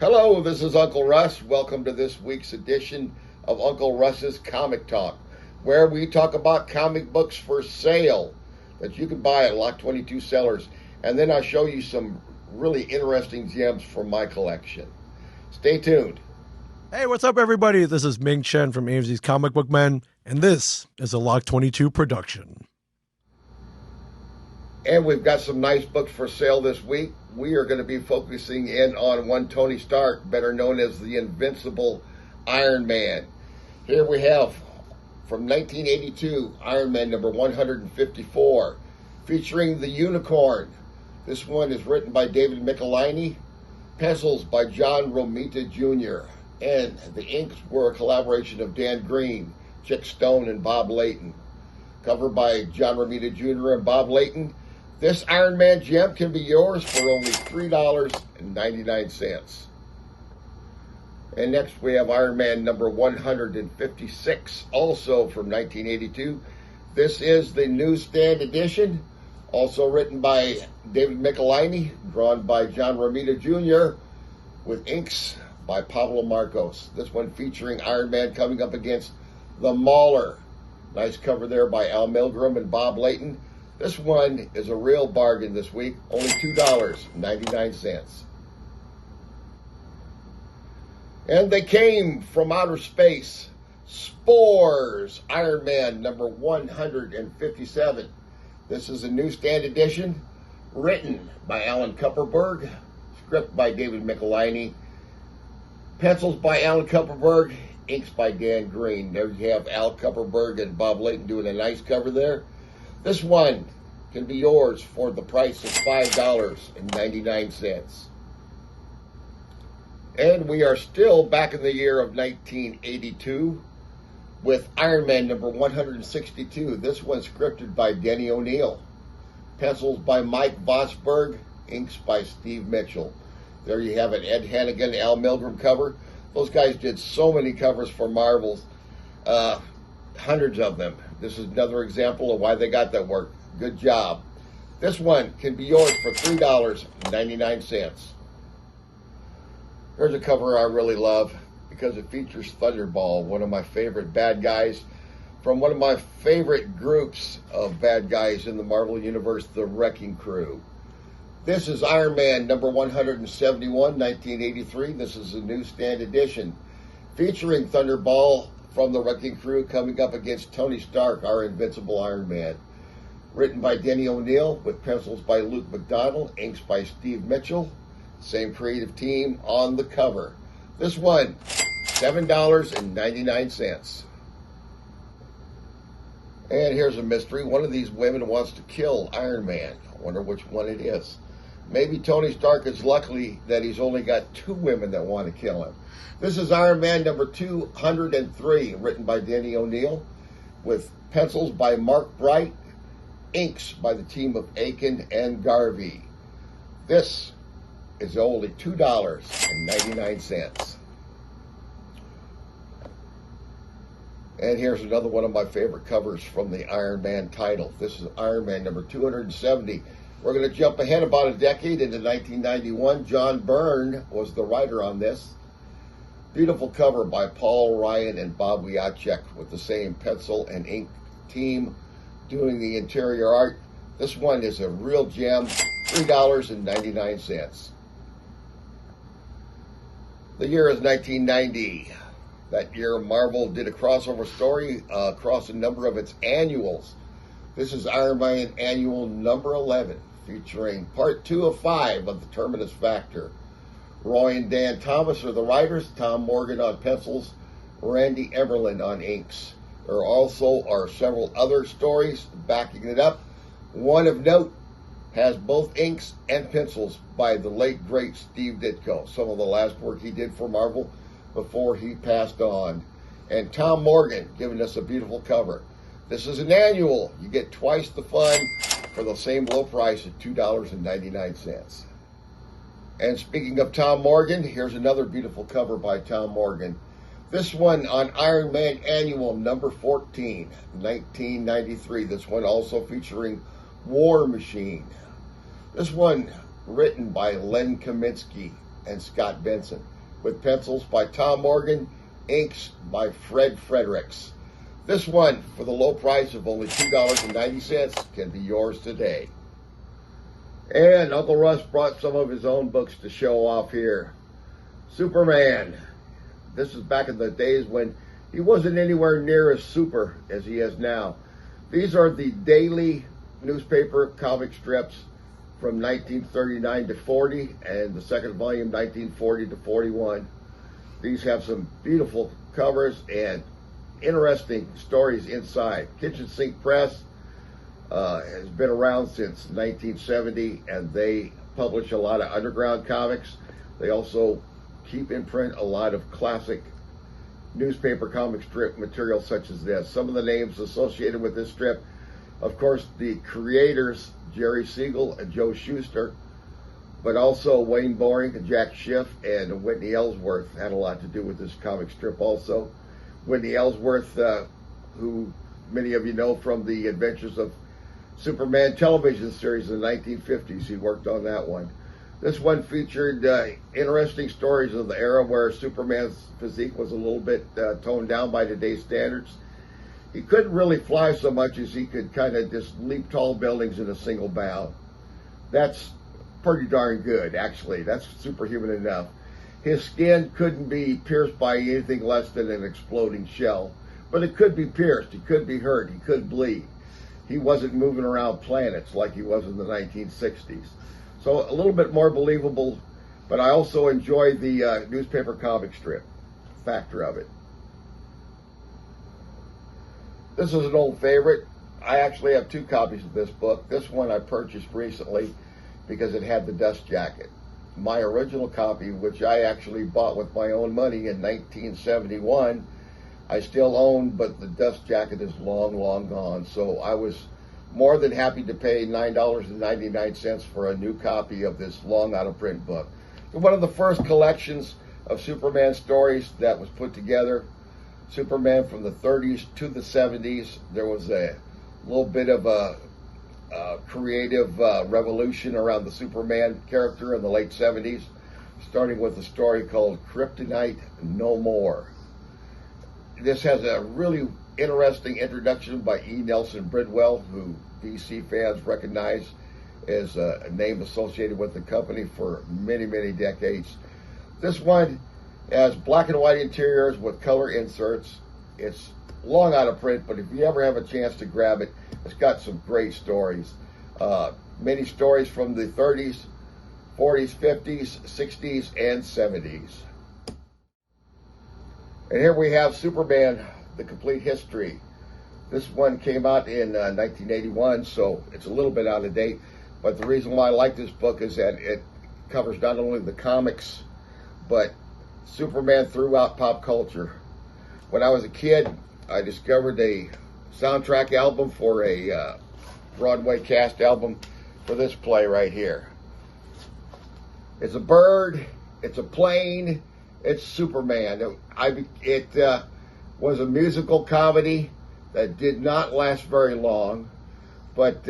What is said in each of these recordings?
Hello, this is Uncle Russ. Welcome to this week's edition of Uncle Russ's Comic Talk, where we talk about comic books for sale that you can buy at Lot 22 Sellers. And then I'll show you some really interesting gems from my collection. Stay tuned. Hey, what's up, everybody? This is Ming Chen from AMZ's Comic Book Men, and this is a Lot 22 production. And we've got some nice books for sale this week. We are going to be focusing in on one Tony Stark, better known as the Invincible Iron Man. Here we have from 1982, Iron Man number 154, featuring the Unicorn. This one is written by David Michelinie, pencils by John Romita Jr., and the inks were a collaboration of Dan Green, Chick Stone, and Bob Layton. Cover by John Romita Jr. and Bob Layton. This Iron Man gem can be yours for only $3.99. And next we have Iron Man number 156, also from 1982. This is the newsstand edition, also written by David Michelinie, drawn by John Romita Jr., with inks by Pablo Marcos. This one featuring Iron Man coming up against the Mauler. Nice cover there by Al Milgrom and Bob Layton. This one is a real bargain this week, only $2.99. And they came from outer space. Spores, Iron Man number 157. This is a newsstand edition, written by Alan Kupperberg, script by David Michelinie, pencils by Alan Kupperberg, inks by Dan Green. There you have Al Kupperberg and Bob Layton doing a nice cover there. This one can be yours for the price of $5.99. And we are still back in the year of 1982 with Iron Man number 162. This one scripted by Denny O'Neil. Pencils by Mike Vosberg, inks by Steve Mitchell. There you have it, Ed Hannigan, Al Milgrom cover. Those guys did so many covers for Marvel, hundreds of them. This is another example of why they got that work. Good job. This one can be yours for $3.99. Here's a cover I really love because it features Thunderball, one of my favorite bad guys from one of my favorite groups of bad guys in the Marvel Universe, the Wrecking Crew. This is Iron Man number 171, 1983. This is a newsstand edition featuring Thunderball from the Wrecking Crew coming up against Tony Stark, our Invincible Iron Man. Written by Denny O'Neil with pencils by Luke McDonald, inks by Steve Mitchell. Same creative team on the cover. This one, $7.99. And here's a mystery. One of these women wants to kill Iron Man. I wonder which one it is. Maybe Tony Stark is lucky that he's only got two women that want to kill him. This is Iron Man number 203, written by Denny O'Neil, with pencils by Mark Bright, inks by the team of Aiken and Garvey. This is only $2.99. And here's another one of my favorite covers from the Iron Man title. This is Iron Man number 270. We're going to jump ahead about a decade into 1991. John Byrne was the writer on this. Beautiful cover by Paul Ryan and Bob Wiacek with the same pencil and ink team doing the interior art. This one is a real gem, $3.99. The year is 1990. That year, Marvel did a crossover story across a number of its annuals. This is Iron Man Annual number 11, featuring part 2 of 5 of the Terminus Factor. Roy and Dan Thomas are the writers, Tom Morgan on pencils, Randy Everland on inks. There also are several other stories backing it up. One of note has both inks and pencils by the late, great Steve Ditko, some of the last work he did for Marvel before he passed on. And Tom Morgan giving us a beautiful cover. This is an annual. You get twice the fun for the same low price of $2.99. And speaking of Tom Morgan, here's another beautiful cover by Tom Morgan. This one on Iron Man Annual number 14, 1993. This one also featuring War Machine. This one written by Len Kaminsky, and Scott Benson, with pencils by Tom Morgan, inks by Fred Fredericks. This one, for the low price of only $2.90, can be yours today. And Uncle Russ brought some of his own books to show off here. Superman. This is back in the days when he wasn't anywhere near as super as he is now. These are the daily newspaper comic strips from 1939 to 40, and the second volume 1940 to 41. These have some beautiful covers and interesting stories inside. Kitchen Sink Press has been around since 1970, and they publish a lot of underground comics. They also keep in print a lot of classic newspaper comic strip material such as this. Some of the names associated with this strip, of course, the creators, Jerry Siegel and Joe Shuster, but also Wayne Boring and Jack Schiff and Whitney Ellsworth had a lot to do with this comic strip also. Whitney Ellsworth, who many of you know from the Adventures of Superman television series in the 1950s. He worked on that one. This one featured interesting stories of the era where Superman's physique was a little bit toned down by today's standards. He couldn't really fly so much as he could kind of just leap tall buildings in a single bound. That's pretty darn good, actually. That's superhuman enough. His skin couldn't be pierced by anything less than an exploding shell, but it could be pierced, he could be hurt, he could bleed. He wasn't moving around planets like he was in the 1960s. So a little bit more believable, but I also enjoy the newspaper comic strip factor of it. This is an old favorite. I actually have 2 copies of this book. This one I purchased recently because it had the dust jacket. My original copy, which I actually bought with my own money in 1971, I still own, but the dust jacket is long, long gone. So I was more than happy to pay $9.99 for a new copy of this long out of print book. One of the first collections of Superman stories that was put together. Superman from the 30s to the 70s. There was a little bit of a creative revolution around the Superman character in the late 70s, starting with a story called Kryptonite No More. This has a really interesting introduction by E. Nelson Bridwell, who DC fans recognize as a name associated with the company for many, many decades. This one has black and white interiors with color inserts. It's long out of print, but if you ever have a chance to grab it, it's got some great stories. Many stories from the 30s, 40s, 50s, 60s, and 70s. And here we have Superman, The Complete History. This one came out in 1981, so it's a little bit out of date. But the reason why I like this book is that it covers not only the comics, but Superman throughout pop culture. When I was a kid, I discovered a soundtrack album for a Broadway cast album for this play right here. It's a bird, it's a plane, it's Superman. It was a musical comedy that did not last very long, but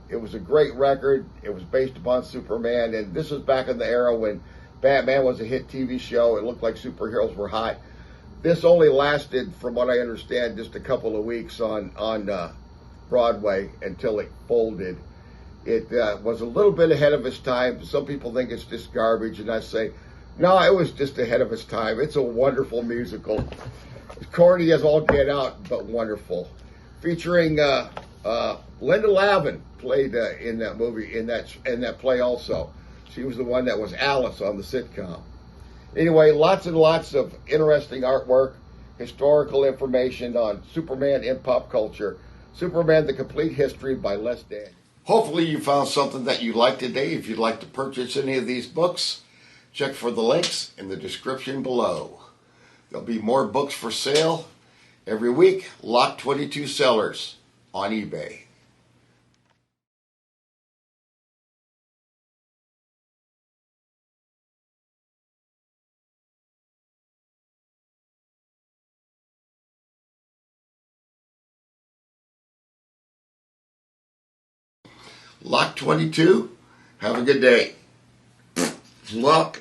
it was a great record. It was based upon Superman, and this was back in the era when Batman was a hit TV show. It looked like superheroes were hot. This only lasted, from what I understand, just a couple of weeks on Broadway until it folded. It was a little bit ahead of its time. Some people think it's just garbage, and I say, no, it was just ahead of its time. It's a wonderful musical. It's corny as all get out, but wonderful. Featuring Linda Lavin played in that movie, in that play also. She was the one that was Alice on the sitcom. Anyway, lots and lots of interesting artwork, historical information on Superman in pop culture. Superman, The Complete History by Les Daniels. Hopefully you found something that you liked today. If you'd like to purchase any of these books, check for the links in the description below. There'll be more books for sale every week. Lot 22 sellers on eBay. Lot 22. Have a good day. Luck.